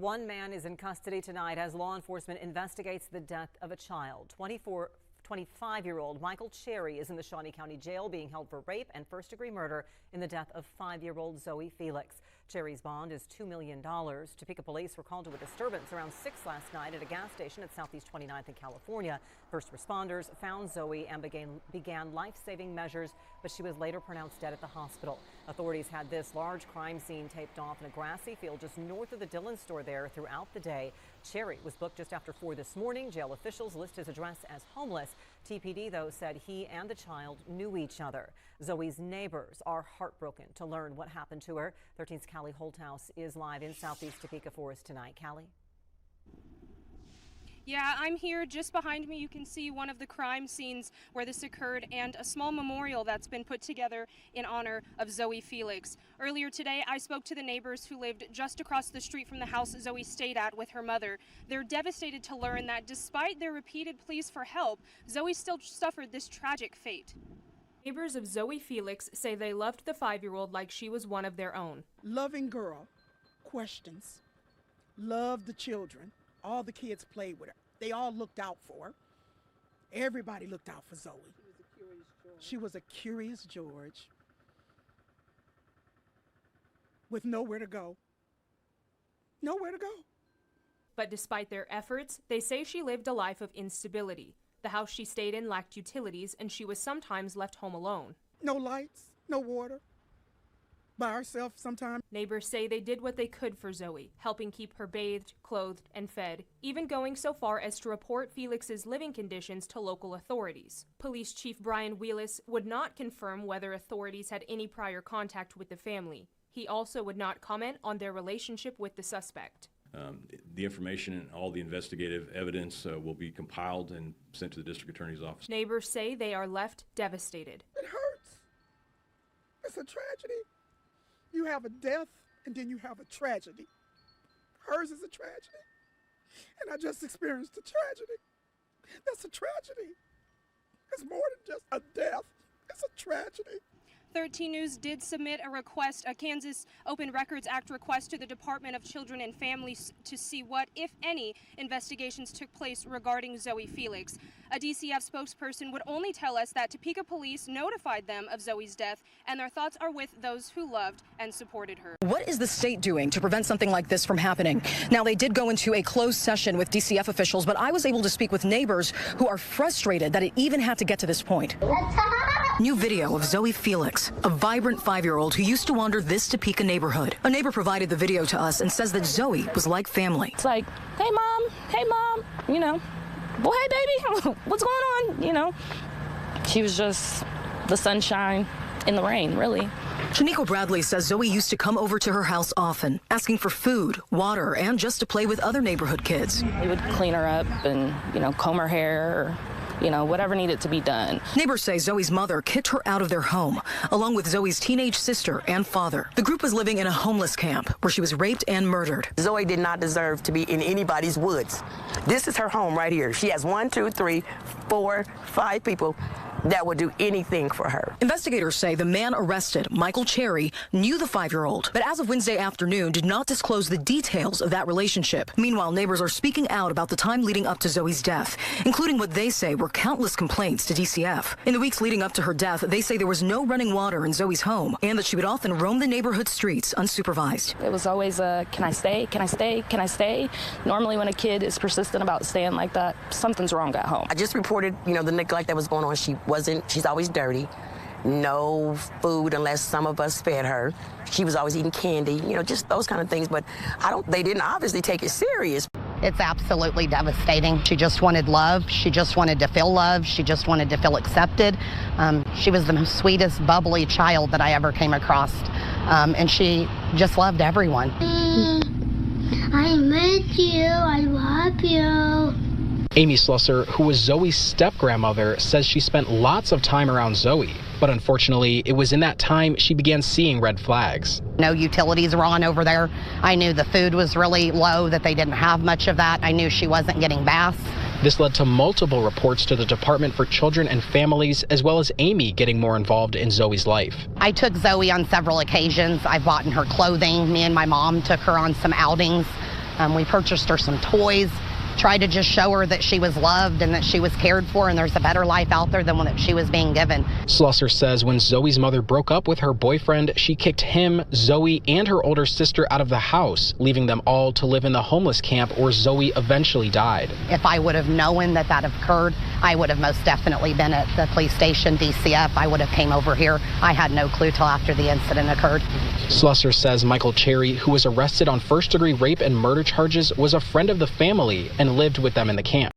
One man is in custody tonight as law enforcement investigates the death of a child. 25-year-old Mickel Cherry is in the Shawnee County Jail being held for rape and first-degree murder in the death of 5-year-old Zoey Felix. Cherry's bond is $2 million. Topeka police were called to a disturbance around 6 last night at a gas station at Southeast 29th in California. First responders found Zoey and began life-saving measures, but she was later pronounced dead at the hospital. Authorities had this large crime scene taped off in a grassy field just north of the Dillon store there throughout the day. Cherry was booked just after 4 this morning. Jail officials list his address as homeless. TPD, though, said he and the child knew each other. Zoey's neighbors are heartbroken to learn what happened to her. 13's Callie Holthouse is live in Southeast Topeka for us tonight. Callie? Yeah, I'm here. Just behind me you can see one of the crime scenes where this occurred and a small memorial that's been put together in honor of Zoey Felix. Earlier today I spoke to the neighbors who lived just across the street from the house Zoey stayed at with her mother. They're devastated to learn that despite their repeated pleas for help, Zoey still suffered this tragic fate. Neighbors of Zoey Felix say they loved the 5-year-old like she was one of their own. Loving girl, questions, loved the children. All the kids played with her. They all looked out for her. Everybody looked out for Zoey. She was a curious George with nowhere to go. Nowhere to go. But despite their efforts, they say she lived a life of instability. The house she stayed in lacked utilities, and she was sometimes left home alone. No lights, no water. By herself sometimes. Neighbors say they did what they could for Zoey, helping keep her bathed, clothed, and fed, even going so far as to report Felix's living conditions to local authorities. Police Chief Brian Wheelis would not confirm whether authorities had any prior contact with the family. He also would not comment on their relationship with the suspect. The information and all the investigative evidence will be compiled and sent to the district attorney's office. Neighbors say they are left devastated. It hurts. It's a tragedy. You have a death, and then you have a tragedy. Hers is a tragedy, and I just experienced a tragedy. That's a tragedy. It's more than just a death. It's a tragedy. 13 News did submit a request, a Kansas Open Records Act request to the Department of Children and Families to see what, if any, investigations took place regarding Zoey Felix. A DCF spokesperson would only tell us that Topeka police notified them of Zoey's death, and their thoughts are with those who loved and supported her. What is the state doing to prevent something like this from happening? Now, they did go into a closed session with DCF officials, but I was able to speak with neighbors who are frustrated that it even had to get to this point. New video of Zoey Felix, a vibrant 5-year-old who used to wander this Topeka neighborhood. A neighbor provided the video to us and says that Zoey was like family. It's like, hey mom, you know, well, hey baby, what's going on? You know, she was just the sunshine in the rain, really. Shaniqua Bradley says Zoey used to come over to her house often, asking for food, water, and just to play with other neighborhood kids. We would clean her up and, you know, comb her hair, or, you know, whatever needed to be done. Neighbors say Zoey's mother kicked her out of their home, along with Zoey's teenage sister and father. The group was living in a homeless camp where she was raped and murdered. Zoey did not deserve to be in anybody's woods. This is her home right here. She has 1, 2, 3, 4, 5 people that would do anything for her. Investigators say the man arrested, Mickel Cherry, knew the 5-year-old, but as of Wednesday afternoon did not disclose the details of that relationship. Meanwhile, neighbors are speaking out about the time leading up to Zoey's death, including what they say were countless complaints to DCF. In the weeks leading up to her death, they say there was no running water in Zoey's home and that she would often roam the neighborhood streets unsupervised. It was always a, can I stay, can I stay, can I stay? Normally when a kid is persistent about staying like that, something's wrong at home. I just reported, you know, the neglect that was going on. She's always dirty. No food unless some of us fed her. She was always eating candy, you know, just those kind of things. But they didn't obviously take it serious. It's absolutely devastating. She just wanted love. She just wanted to feel love. She just wanted to feel accepted. She was the sweetest, bubbly child that I ever came across. And she just loved everyone. I miss you. I love you. Amy Slusser, who was Zoey's step-grandmother, says she spent lots of time around Zoey, but unfortunately, it was in that time she began seeing red flags. No utilities were on over there. I knew the food was really low, that they didn't have much of that. I knew she wasn't getting baths. This led to multiple reports to the Department for Children and Families, as well as Amy getting more involved in Zoey's life. I took Zoey on several occasions. I bought in her clothing. Me and my mom took her on some outings. We purchased her some toys, tried to just show her that she was loved and that she was cared for and there's a better life out there than one that she was being given. Slusser says when Zoey's mother broke up with her boyfriend, she kicked him, Zoey, and her older sister out of the house, leaving them all to live in the homeless camp where Zoey eventually died. If I would have known that that occurred, I would have most definitely been at the police station, DCF. I would have came over here. I had no clue till after the incident occurred. Slusser says Mickel Cherry, who was arrested on first-degree rape and murder charges, was a friend of the family and lived with them in the camp.